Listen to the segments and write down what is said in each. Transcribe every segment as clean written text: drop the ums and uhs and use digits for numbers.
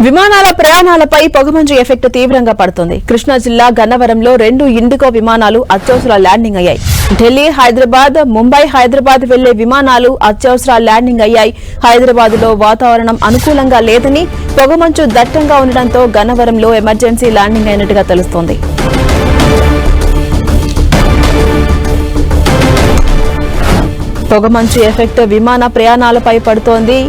విమానాల ప్రయాణాలపై పొగమంచు ఎఫెక్ట్ తీవ్రంగా పడుతోంది. కృష్ణా జిల్లా గన్నవరంలో 2 ఇండిగో విమానాలు అత్యవసర ల్యాండింగ్ అయ్యాయి. ఢిల్లీ హైదరాబాద్, ముంబై హైదరాబాద్ వెళ్లే విమానాలు అత్యవసర ల్యాండింగ్ అయ్యాయి. హైదరాబాద్ లో వాతావరణం అనుకూలంగా లేదని, పొగమంచు దట్టంగా ఉండడంతో గన్నవరంలో ఎమర్జెన్సీ ల్యాండింగ్ అయినట్టుగా తెలుస్తోంది. పొగమంచు ఎఫెక్ట్ విమాన ప్రయాణాలపై పడుతోంది.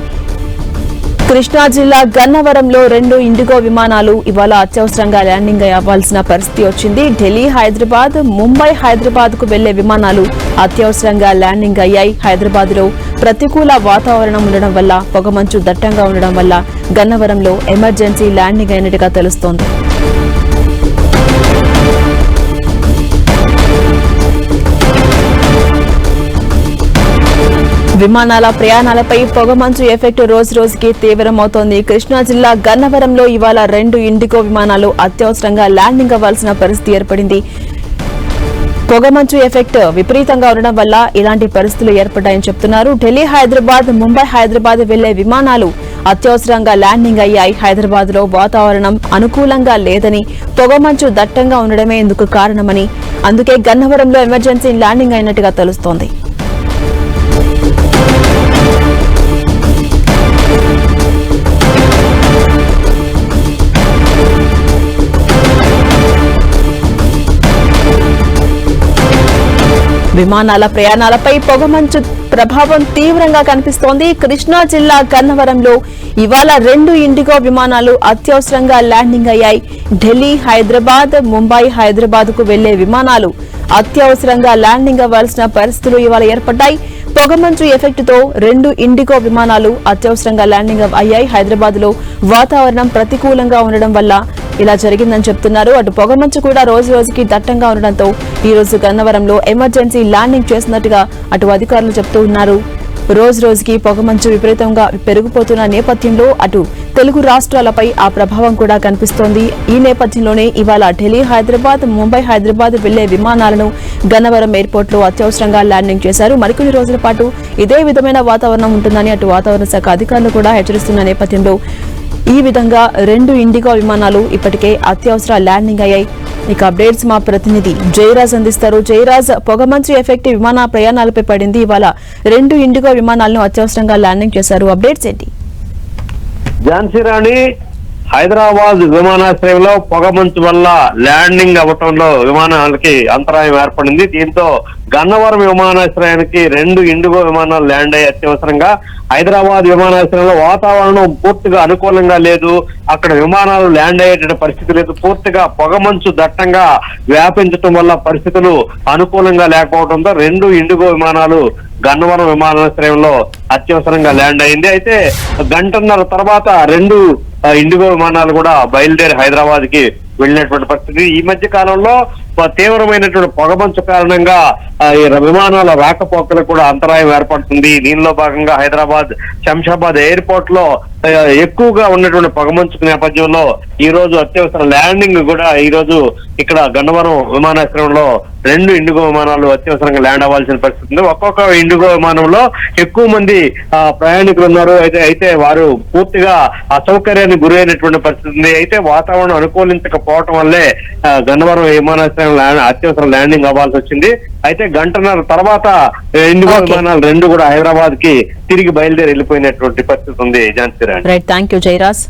కృష్ణా జిల్లా గన్నవరంలో 2 ఇండిగో విమానాలు ఇవాళ అత్యవసరంగా ల్యాండింగ్ అవ్వాల్సిన పరిస్థితి వచ్చింది. ఢిల్లీ హైదరాబాద్, ముంబై హైదరాబాద్ కు వెళ్లే విమానాలు అత్యవసరంగా ల్యాండింగ్ అయ్యాయి. హైదరాబాద్ లో ప్రతికూల వాతావరణం ఉండడం వల్ల, పొగమంచు దట్టంగా ఉండడం వల్ల గన్నవరంలో ఎమర్జెన్సీ ల్యాండింగ్ అయినట్టుగా తెలుస్తోంది. విమానాల ప్రయాణాలపై పొగమంచు ఎఫెక్ట్ రోజు రోజుకి తీవ్రమవుతోంది. కృష్ణా జిల్లా గన్నవరంలో ఇవాళ 2 ఇండిగో విమానాలు అత్యవసరంగా ల్యాండింగ్ అవ్వాల్సిన పరిస్థితి ఏర్పడింది. పొగమంచు ఎఫెక్ట్ విపరీతంగా ఉండడం వల్ల ఇలాంటి పరిస్థితులు ఏర్పడ్డాయని చెప్తున్నారు. ఢిల్లీ హైదరాబాద్, ముంబై హైదరాబాద్ వెళ్లే విమానాలు అత్యవసరంగా ల్యాండింగ్ అయ్యాయి. హైదరాబాద్ లో వాతావరణం అనుకూలంగా లేదని, పొగమంచు దట్టంగా ఉండడమే ఇందుకు కారణమని, అందుకే గన్నవరంలో ఎమర్జెన్సీ ల్యాండింగ్ అయినట్టుగా తెలుస్తోంది. విమానాల ప్రయాణాలపై పొగమంచు ప్రభావం తీవ్రంగా కనిపిస్తోంది. కృష్ణా జిల్లా గన్నవరంలో ఇవాళ 2 ఇండిగో విమానాలు అత్యవసరంగా ల్యాండింగ్ అయ్యాయి. ఢిల్లీ హైదరాబాద్, ముంబై హైదరాబాద్ కు వెళ్లే విమానాలు అత్యవసరంగా ల్యాండింగ్ అవ్వాల్సిన పరిస్థితులు ఇవాళ ఏర్పడ్డాయి. పొగమంచు ఎఫెక్ట్ తో 2 ఇండిగో విమానాలు అత్యవసరంగా ల్యాండింగ్ అయ్యాయి. హైదరాబాద్ లో వాతావరణం ప్రతికూలంగా ఉండడం వల్ల ఇలా జరిగిందని చెప్తున్నారు. అటు పొగమంచు కూడా రోజు రోజుకి దట్టంగా ఉండడంతో ఈ రోజు గన్నవరంలో ఎమర్జెన్సీ ల్యాండింగ్ చేస్తున్నట్టుగా అటు అధికారులు చెప్తూ ఉన్నారు. రోజు రోజుకి పొగమంచు విపరీతంగా పెరిగిపోతున్న నేపథ్యంలో అటు తెలుగు రాష్ట్రాలపై ఆ ప్రభావం కూడా కనిపిస్తోంది. ఈ నేపథ్యంలోనే ఇవాళ ఢిల్లీ హైదరాబాద్, ముంబై హైదరాబాద్ వెళ్లే విమానాలను గన్నవరం ఎయిర్పోర్ట్ లో అత్యవసరంగా ల్యాండింగ్ చేశారు. మరికొన్ని రోజుల పాటు ఇదే విధమైన వాతావరణం ఉంటుందని అటు వాతావరణ శాఖ అధికారులు కూడా హెచ్చరిస్తున్న నేపథ్యంలో ఈ విధంగా 2 ఇండిగో విమానాలు ఇప్పటికే అత్యవసర ల్యాండింగ్ అయ్యాయి. ఇక అప్డేట్స్ మా ప్రతినిధి జయరాజ్ అందిస్తారు. జయరాజ్, పొగమంచు ఎఫెక్ట్ విమాన ప్రయాణాలపై పడింది. ఇవాళ 2 ఇండిగో విమానాలను అత్యవసరంగా ల్యాండింగ్ చేశారు. అప్డేట్స్ ఏంటి? ఝాన్సీ రాణి, హైదరాబాద్ విమానాశ్రయంలో పొగమంచు వల్ల ల్యాండింగ్ అవ్వటంలో విమానాలకి అంతరాయం ఏర్పడింది. దీంతో గన్నవరం విమానాశ్రయానికి 2 ఇండిగో విమానాలు ల్యాండ్ అయ్యి అత్యవసరంగా. హైదరాబాద్ విమానాశ్రయంలో వాతావరణం పూర్తిగా అనుకూలంగా లేదు. అక్కడ విమానాలు ల్యాండ్ అయ్యేట పరిస్థితి లేదు. పూర్తిగా పొగమంచు దట్టంగా వ్యాపించడం వల్ల పరిస్థితులు అనుకూలంగా లేకపోవడంతో 2 ఇండిగో విమానాలు గన్నవరం విమానాశ్రయంలో అత్యవసరంగా ల్యాండ్ అయింది. అయితే గంటన్నర తర్వాత 2 ఇండిగో విమానాలు కూడా బయలుదేరి హైదరాబాద్ కి వెళ్ళినటువంటి పరిస్థితి. ఈ మధ్య కాలంలో తీవ్రమైనటువంటి పొగమంచు కారణంగా విమానాల రాకపోకలకు కూడా అంతరాయం ఏర్పడుతుంది. దీనిలో భాగంగా హైదరాబాద్ శంషాబాద్ ఎయిర్పోర్ట్ లో ఎక్కువగా ఉన్నటువంటి పొగమంచు నేపథ్యంలో ఈ రోజు అత్యవసర ల్యాండింగ్ కూడా ఈ రోజు ఇక్కడ గన్నవరం విమానాశ్రయంలో 2 ఇండిగో విమానాలు అత్యవసరంగా ల్యాండ్ అవ్వాల్సిన పరిస్థితి ఉంది. ఒక్కొక్క ఇండిగో విమానంలో ఎక్కువ మంది ప్రయాణికులు ఉన్నారు. అయితే వారు పూర్తిగా అసౌకర్యానికి గురైనటువంటి పరిస్థితి ఉంది. అయితే వాతావరణం అనుకూలించకపోవటం వల్లే గన్నవరం విమానాశ్రయం అత్యవసర ల్యాండింగ్ అవ్వాల్సి వచ్చింది. అయితే గంటన్నర తర్వాత ఇండిగో విమానాలు 2 కూడా హైదరాబాద్ కి తిరిగి బయలుదేరి వెళ్ళిపోయినటువంటి పరిస్థితి ఉంది. ఝాన్సీ రాణి. Right, thank you Jayaraj.